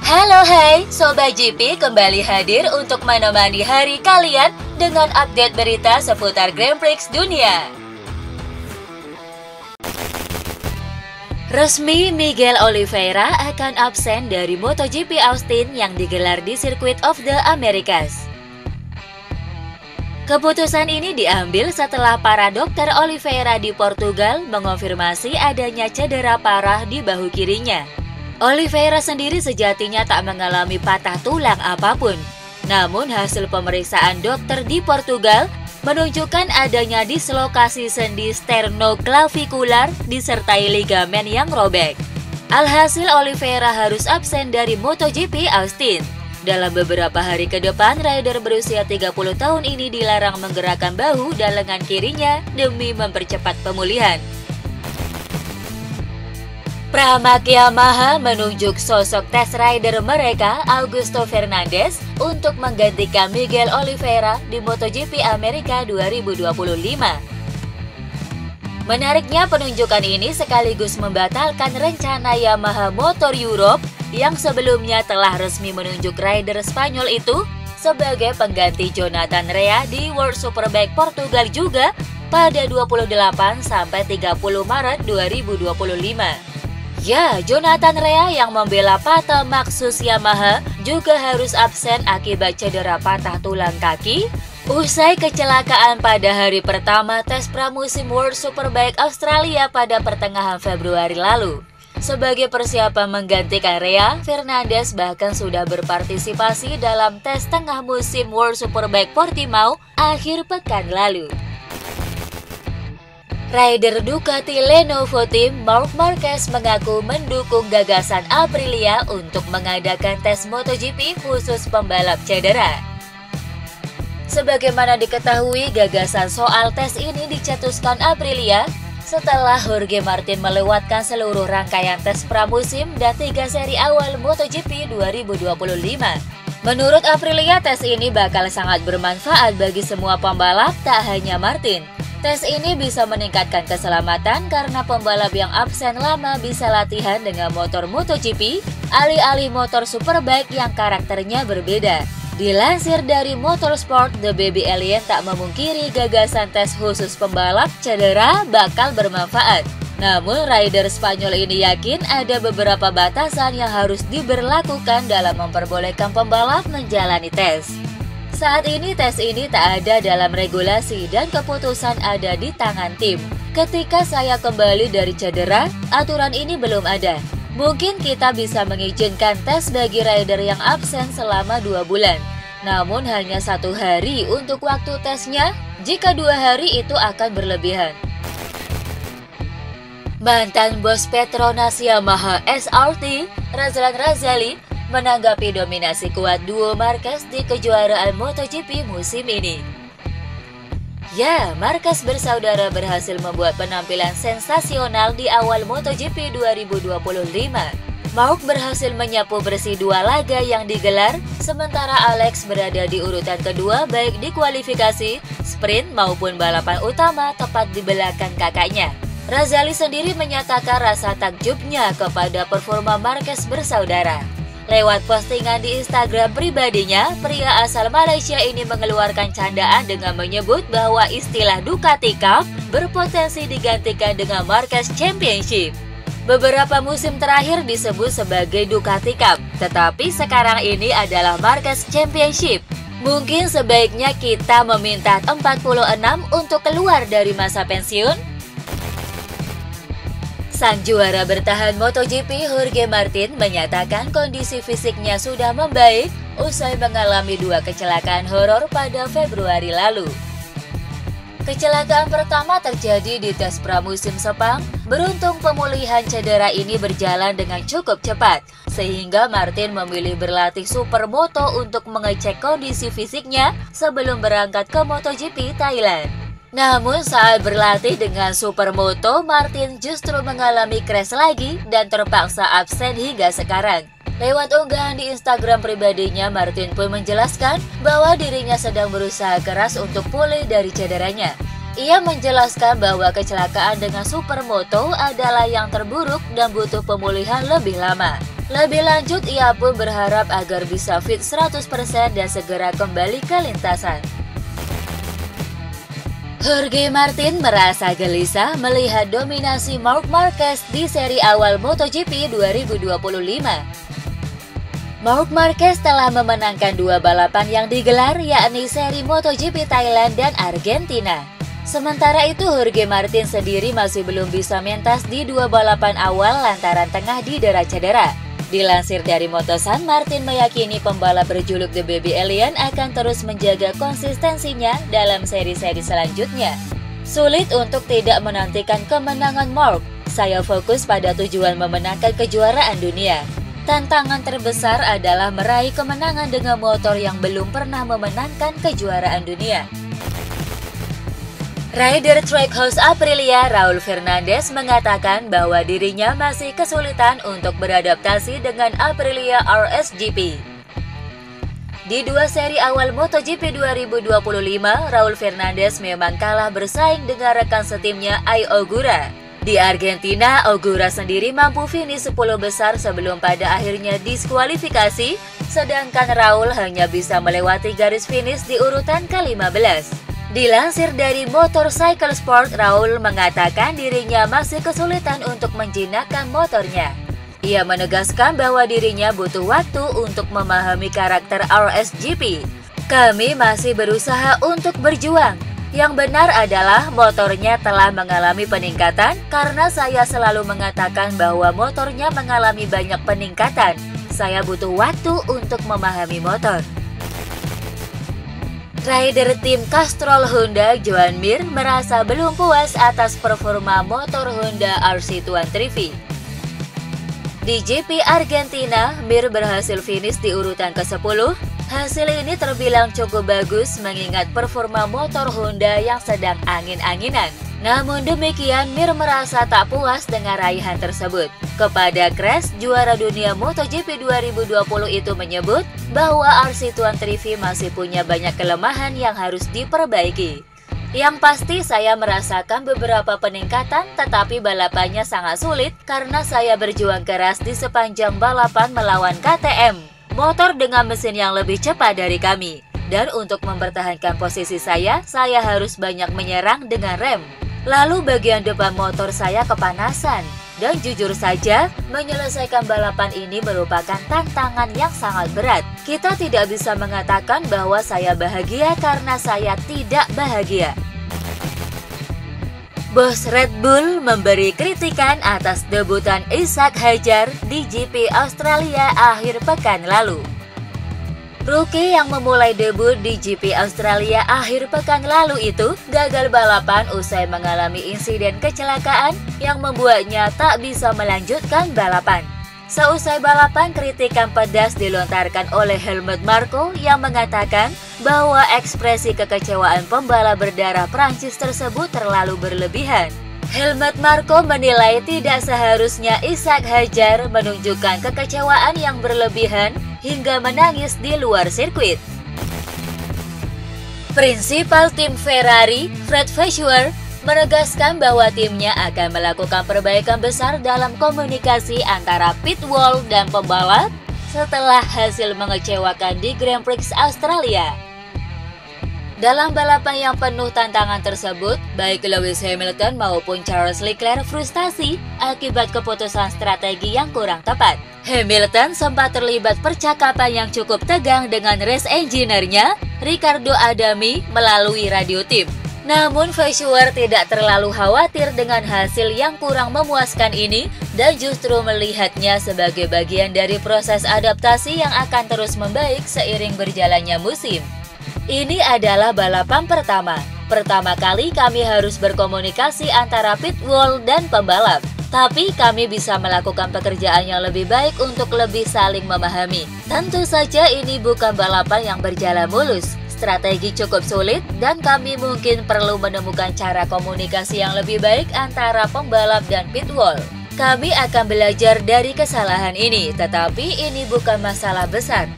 Halo hai, Sobat GP kembali hadir untuk menemani hari kalian dengan update berita seputar Grand Prix dunia. Resmi Miguel Oliveira akan absen dari MotoGP Austin yang digelar di Circuit of the Americas. Keputusan ini diambil setelah para dokter Oliveira di Portugal mengonfirmasi adanya cedera parah di bahu kirinya. Oliveira sendiri sejatinya tak mengalami patah tulang apapun. Namun hasil pemeriksaan dokter di Portugal menunjukkan adanya dislokasi sendi sternoclavicular disertai ligamen yang robek. Alhasil Oliveira harus absen dari MotoGP Austin. Dalam beberapa hari ke depan, rider berusia 30 tahun ini dilarang menggerakkan bahu dan lengan kirinya demi mempercepat pemulihan. Pramac Yamaha menunjuk sosok test rider mereka, Augusto Fernandes, untuk menggantikan Miguel Oliveira di MotoGP Amerika 2025. Menariknya, penunjukan ini sekaligus membatalkan rencana Yamaha Motor Europe yang sebelumnya telah resmi menunjuk rider Spanyol itu sebagai pengganti Jonathan Rea di World Superbike Portugal juga pada 28 sampai 30 Maret 2025. Ya, Jonathan Rea yang membela Pata Maxus Yamaha juga harus absen akibat cedera patah tulang kaki usai kecelakaan pada hari pertama tes pramusim World Superbike Australia pada pertengahan Februari lalu. Sebagai persiapan menggantikan Rea, Fernandes bahkan sudah berpartisipasi dalam tes tengah musim World Superbike Portimao akhir pekan lalu. Rider Ducati Lenovo Team Marc Marquez mengaku mendukung gagasan Aprilia untuk mengadakan tes MotoGP khusus pembalap cedera. Sebagaimana diketahui, gagasan soal tes ini dicetuskan Aprilia setelah Jorge Martin melewatkan seluruh rangkaian tes pramusim dan 3 seri awal MotoGP 2025. Menurut Aprilia, tes ini bakal sangat bermanfaat bagi semua pembalap, tak hanya Martin. Tes ini bisa meningkatkan keselamatan karena pembalap yang absen lama bisa latihan dengan motor MotoGP, alih-alih motor Superbike yang karakternya berbeda. Dilansir dari Motorsport, The Baby Alien tak memungkiri gagasan tes khusus pembalap cedera bakal bermanfaat. Namun, rider Spanyol ini yakin ada beberapa batasan yang harus diberlakukan dalam memperbolehkan pembalap menjalani tes. Saat ini tes ini tak ada dalam regulasi dan keputusan ada di tangan tim. Ketika saya kembali dari cedera, aturan ini belum ada. Mungkin kita bisa mengizinkan tes bagi rider yang absen selama 2 bulan. Namun hanya 1 hari untuk waktu tesnya, jika 2 hari itu akan berlebihan. Mantan bos Petronas Yamaha SRT, Razlan Razali, menanggapi dominasi kuat duo Marquez di kejuaraan MotoGP musim ini. Ya, Marquez bersaudara berhasil membuat penampilan sensasional di awal MotoGP 2025. Marc berhasil menyapu bersih 2 laga yang digelar, sementara Alex berada di urutan kedua baik di kualifikasi, sprint maupun balapan utama tepat di belakang kakaknya. Razali sendiri menyatakan rasa takjubnya kepada performa Marquez bersaudara. Lewat postingan di Instagram pribadinya, pria asal Malaysia ini mengeluarkan candaan dengan menyebut bahwa istilah Ducati Cup berpotensi digantikan dengan Marquez Championship. Beberapa musim terakhir disebut sebagai Ducati Cup, tetapi sekarang ini adalah Marquez Championship. Mungkin sebaiknya kita meminta 46 untuk keluar dari masa pensiun? Sang juara bertahan MotoGP Jorge Martin menyatakan kondisi fisiknya sudah membaik usai mengalami 2 kecelakaan horor pada Februari lalu. Kecelakaan pertama terjadi di tes pramusim Sepang. Beruntung pemulihan cedera ini berjalan dengan cukup cepat, sehingga Martin memilih berlatih Supermoto untuk mengecek kondisi fisiknya sebelum berangkat ke MotoGP Thailand. Namun saat berlatih dengan Supermoto, Martin justru mengalami crash lagi dan terpaksa absen hingga sekarang. Lewat unggahan di Instagram pribadinya, Martin pun menjelaskan bahwa dirinya sedang berusaha keras untuk pulih dari cederanya. Ia menjelaskan bahwa kecelakaan dengan Supermoto adalah yang terburuk dan butuh pemulihan lebih lama. Lebih lanjut, ia pun berharap agar bisa fit 100% dan segera kembali ke lintasan. Jorge Martin merasa gelisah melihat dominasi Marc Marquez di seri awal MotoGP 2025. Marc Marquez telah memenangkan 2 balapan yang digelar, yakni seri MotoGP Thailand dan Argentina. Sementara itu, Jorge Martin sendiri masih belum bisa mentas di 2 balapan awal lantaran tengah didera cedera. Dilansir dari Motosan, Martin meyakini pembalap berjuluk The Baby Alien akan terus menjaga konsistensinya dalam seri-seri selanjutnya. Sulit untuk tidak menantikan kemenangan Marc. Saya fokus pada tujuan memenangkan kejuaraan dunia. Tantangan terbesar adalah meraih kemenangan dengan motor yang belum pernah memenangkan kejuaraan dunia. Rider Trackhouse Aprilia Raul Fernandez mengatakan bahwa dirinya masih kesulitan untuk beradaptasi dengan Aprilia RSGP. Di 2 seri awal MotoGP 2025, Raul Fernandez memang kalah bersaing dengan rekan setimnya Ai Ogura. Di Argentina, Ogura sendiri mampu finish 10 besar sebelum pada akhirnya diskualifikasi, sedangkan Raul hanya bisa melewati garis finish di urutan ke-15. Dilansir dari Motorcycle Sport, Raul mengatakan dirinya masih kesulitan untuk menjinakkan motornya. Ia menegaskan bahwa dirinya butuh waktu untuk memahami karakter RSGP. Kami masih berusaha untuk berjuang. Yang benar adalah motornya telah mengalami peningkatan karena saya selalu mengatakan bahwa motornya mengalami banyak peningkatan. Saya butuh waktu untuk memahami motor. Rider tim Castrol Honda Joan Mir merasa belum puas atas performa motor Honda RC230V. Di GP Argentina, Mir berhasil finish di urutan ke-10. Hasil ini terbilang cukup bagus mengingat performa motor Honda yang sedang angin-anginan. Namun demikian, Mir merasa tak puas dengan raihan tersebut. Kepada Crash, juara dunia MotoGP 2020 itu menyebut bahwa RC230V masih punya banyak kelemahan yang harus diperbaiki. Yang pasti saya merasakan beberapa peningkatan, tetapi balapannya sangat sulit karena saya berjuang keras di sepanjang balapan melawan KTM, motor dengan mesin yang lebih cepat dari kami. Dan untuk mempertahankan posisi saya harus banyak menyerang dengan rem. Lalu bagian depan motor saya kepanasan. Dan jujur saja, menyelesaikan balapan ini merupakan tantangan yang sangat berat. Kita tidak bisa mengatakan bahwa saya bahagia karena saya tidak bahagia. Bos Red Bull memberi kritikan atas debutan Isack Hadjar di GP Australia akhir pekan lalu. Rookie yang memulai debut di GP Australia akhir pekan lalu itu gagal balapan usai mengalami insiden kecelakaan yang membuatnya tak bisa melanjutkan balapan. Seusai balapan, kritikan pedas dilontarkan oleh Helmut Marko yang mengatakan bahwa ekspresi kekecewaan pembalap berdarah Prancis tersebut terlalu berlebihan. Helmut Marko menilai tidak seharusnya Isack Hadjar menunjukkan kekecewaan yang berlebihan hingga menangis di luar sirkuit. Prinsipal tim Ferrari, Fred Vasseur, menegaskan bahwa timnya akan melakukan perbaikan besar dalam komunikasi antara pit wall dan pembalap setelah hasil mengecewakan di Grand Prix Australia. Dalam balapan yang penuh tantangan tersebut, baik Lewis Hamilton maupun Charles Leclerc frustasi akibat keputusan strategi yang kurang tepat. Hamilton sempat terlibat percakapan yang cukup tegang dengan race engineer-nya, Riccardo Adami, melalui radio tim. Namun Vasseur tidak terlalu khawatir dengan hasil yang kurang memuaskan ini dan justru melihatnya sebagai bagian dari proses adaptasi yang akan terus membaik seiring berjalannya musim. Ini adalah balapan pertama. Pertama kali kami harus berkomunikasi antara pit wall dan pembalap. Tapi kami bisa melakukan pekerjaan yang lebih baik untuk lebih saling memahami. Tentu saja ini bukan balapan yang berjalan mulus. Strategi cukup sulit dan kami mungkin perlu menemukan cara komunikasi yang lebih baik antara pembalap dan pit wall. Kami akan belajar dari kesalahan ini, tetapi ini bukan masalah besar.